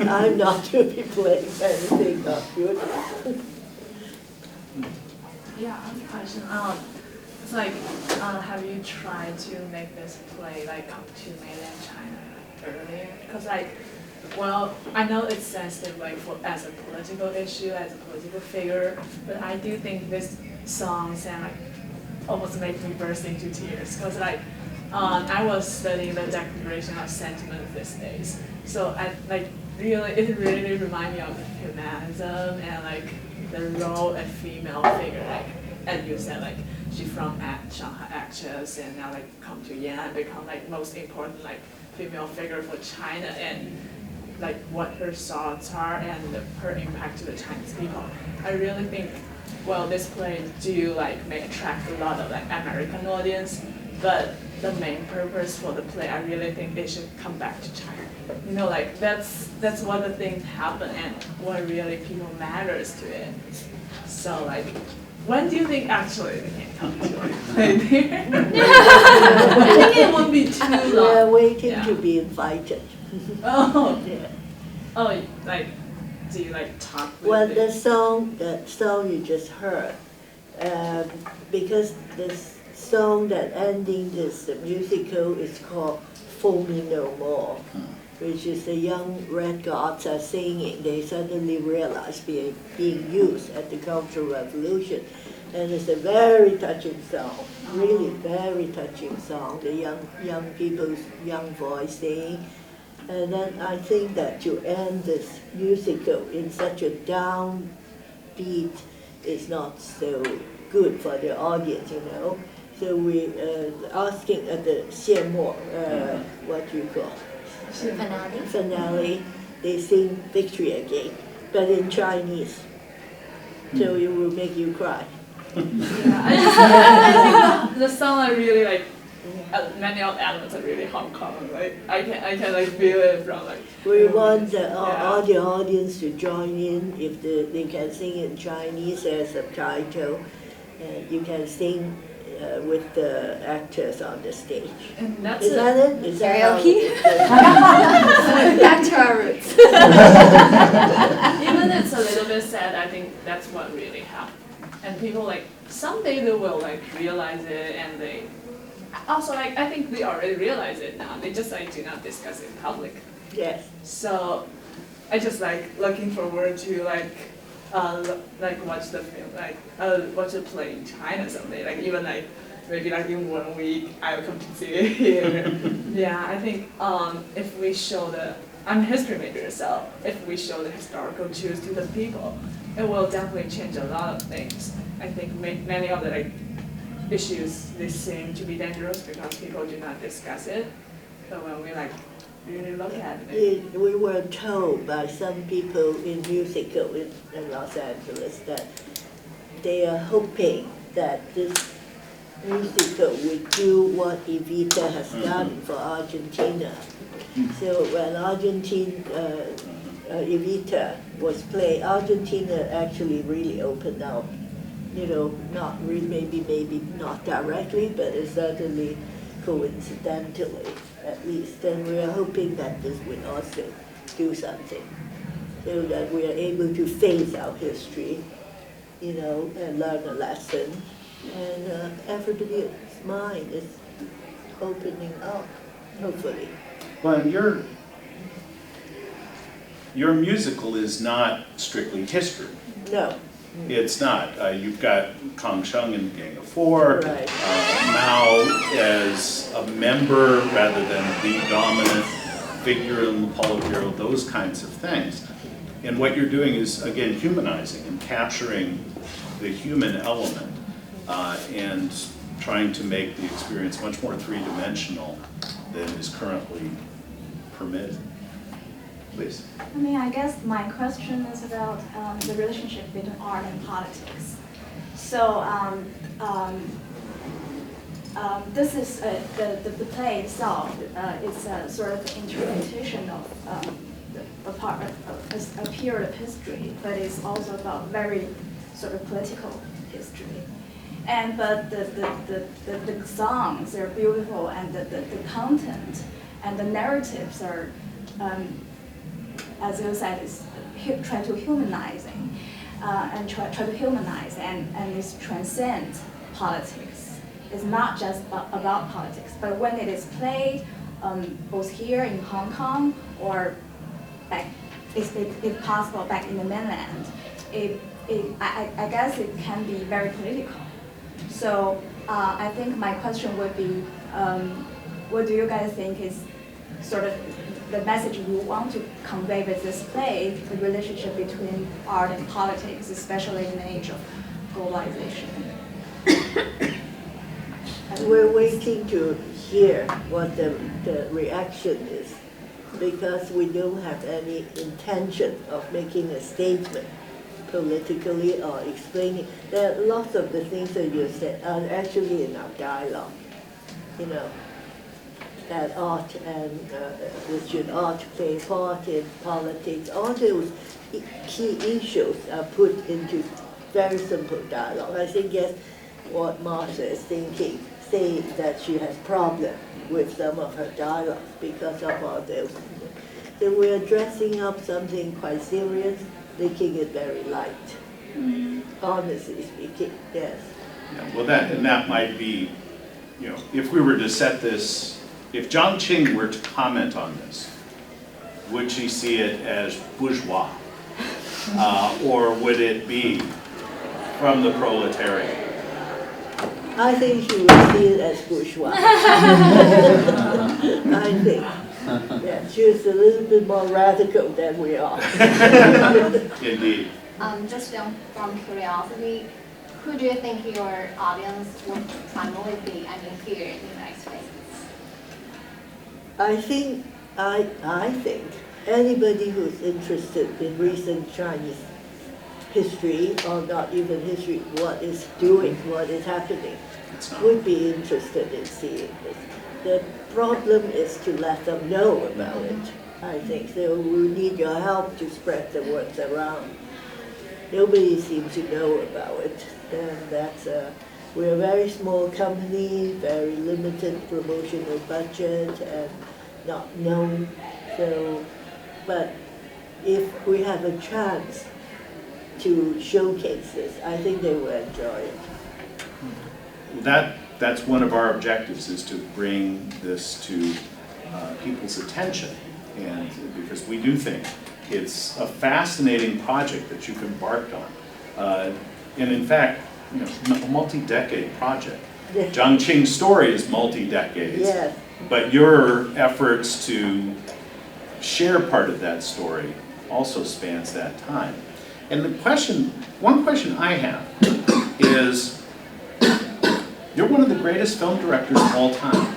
I'm not to be blamed anything not good. Yeah, I have a question. It's like, have you tried to make this play like come to mainland China earlier? Because well, I know it's sensitive as a political issue, as a political figure, but I do think this song almost made me burst into tears because I was studying the Declaration of Sentiments these days, so it really reminded me of humanism and the role of female figure, as you said, she's from Shanghai actress and now come to Yan'an, become most important female figure for China and what her thoughts are and her impact to the Chinese people. I really think, well, this play may attract a lot of American audience, but the main purpose for the play, I really think it should come back to China. That's what the things happen and what really people matters to it. So when do you think actually they can come to play there? I think it won't be too long. We are waiting Yeah. to be invited. Oh, Yeah. oh, do you talk with Well, the- that song you just heard, because this song that ending this musical is called "Fool Me No More," which is the young red gods are singing. They suddenly realize being used at the Cultural Revolution. And it's a very touching song, really very touching song, the young people's young voice singing. And then I think that to end this musical in such a downbeat is not so good for the audience, you know. So we asking at the 谢幕, what do you call? Finale. Finale, they sing victory again, but in Chinese. So it will make you cry. Yeah, I think the song I really like. Many of the elements are really Hong Kong. Like I can like feel it from like. We want all the audience to join in. If they can sing in Chinese as a subtitle, and you can sing with the actors on the stage. And that's Is that it? Is that how Karaoke? it is? Back to our roots. Even though it's a little bit sad, I think that's what really helped. And people like someday they will like realize it, and they also like I think they already realize it now. They just like do not discuss it in public. Yes. So I just like looking forward to like watch the film, watch the play in China someday. Like even like maybe like in 1 week I will come to see it here. Yeah, I think if we show I'm a history major, so if we show the historical truth to the people, it will definitely change a lot of things. I think many of the like issues they seem to be dangerous because people do not discuss it. But when we like really look at it, We were told by some people in musical in Los Angeles that they are hoping that this musical would do what Evita has done for Argentina. So when Evita was played, Argentina actually really opened up. You know, not really, maybe not directly, but it's certainly coincidentally, at least. And we are hoping that this would also do something, so that we are able to face our history, you know, and learn a lesson. And everybody's mind is opening up, hopefully. Well, and your musical is not strictly history. No. It's not. You've got Kang Sheng in Gang of Four, Right. Mao as a member rather than the dominant figure in the Politburo, those kinds of things. And what you're doing is, again, humanizing and capturing the human element and trying to make the experience much more three-dimensional than is currently permitted. Please. I mean, I guess my question is about the relationship between art and politics. So this is the play itself. It's a sort of interpretation of a period of history, but it's also about very sort of political history. And but the songs are beautiful, and the content and the narratives are. As you said, is try to humanizing and try to humanize and it's transcend politics. It's not just about politics, but when it is played, both here in Hong Kong or back, if possible, back in the mainland, I guess it can be very political. So I think my question would be, what do you guys think is sort of the message you want to convey with this play, the relationship between art and politics, especially in the age of globalization? We're waiting to hear what the reaction is, because we don't have any intention of making a statement politically or explaining. There are lots of the things that you said are actually in our dialogue, you know. That art and should art play part in politics. All those key issues are put into very simple dialogue. I think yes, what Martha is thinking, saying that she has problems with some of her dialogues because of all those. So we're dressing up something quite serious, making it very light. Honestly speaking, yes. Yeah, well, that might be, you know, if we were to set this. If Jiang Qing were to comment on this, would she see it as bourgeois? Or would it be from the proletariat? I think she would see it as bourgeois. I think. Yeah, she is a little bit more radical than we are. Indeed. Just from curiosity, who do you think your audience would primarily be, here in the United States? I think anybody who's interested in recent Chinese history, or not even history, what is happening, would be interested in seeing this. The problem is to let them know about it, I think. So we need your help to spread the word around. Nobody seems to know about it, and that's we're a very small company, very limited promotional budget, and not known. So, but if we have a chance to showcase this, I think they will enjoy it. That's one of our objectives, is to bring this to people's attention, and because we do think it's a fascinating project that you've embarked on, and in fact, a multi-decade project. Jiang Qing's story is multi-decades, Yes. but your efforts to share part of that story also spans that time. And one question I have is, you're one of the greatest film directors of all time.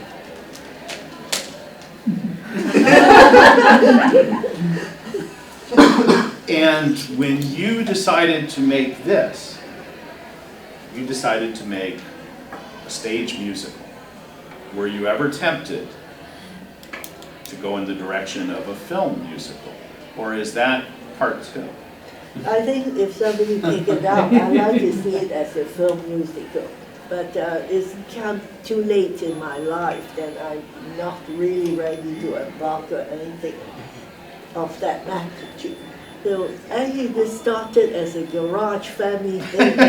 And when you decided to make this, you decided to make a stage musical. Were you ever tempted to go in the direction of a film musical? Or is that part two? I think if somebody pick it up, I like to see it as a film musical. But it's come too late in my life that I'm not really ready to embark on anything of that magnitude. So actually this started as a garage family thing,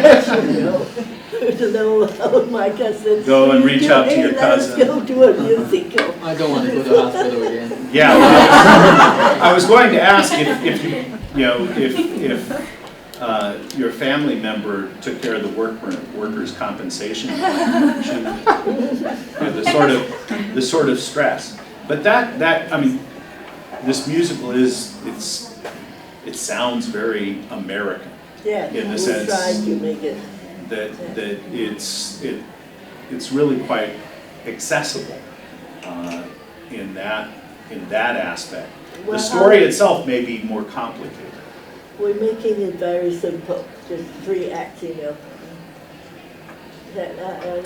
all my cousins. Go and reach out to your cousin. Let's go to a musical. I don't want to go to the hospital again. Yeah, I was going to ask if your family member took care of the workers' compensation claim, the sort of stress. But this musical it sounds very American. Yeah, in the sense try to make it that it's really quite accessible in that aspect. Well, the story itself may be more complicated. We're making it very simple, just 3 acts, And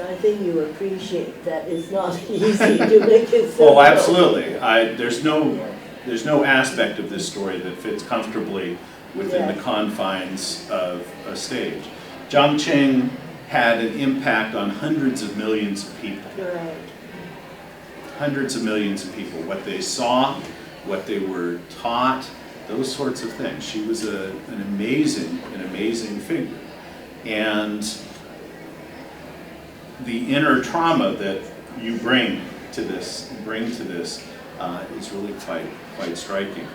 I think you appreciate that it's not easy to make it simple. Oh, absolutely. There's no aspect of this story that fits comfortably within the confines of a stage. Jiang Qing had an impact on hundreds of millions of people. Right. Hundreds of millions of people. What they saw, what they were taught, those sorts of things. She was an amazing figure. And the inner trauma that you bring to this is really quite striking.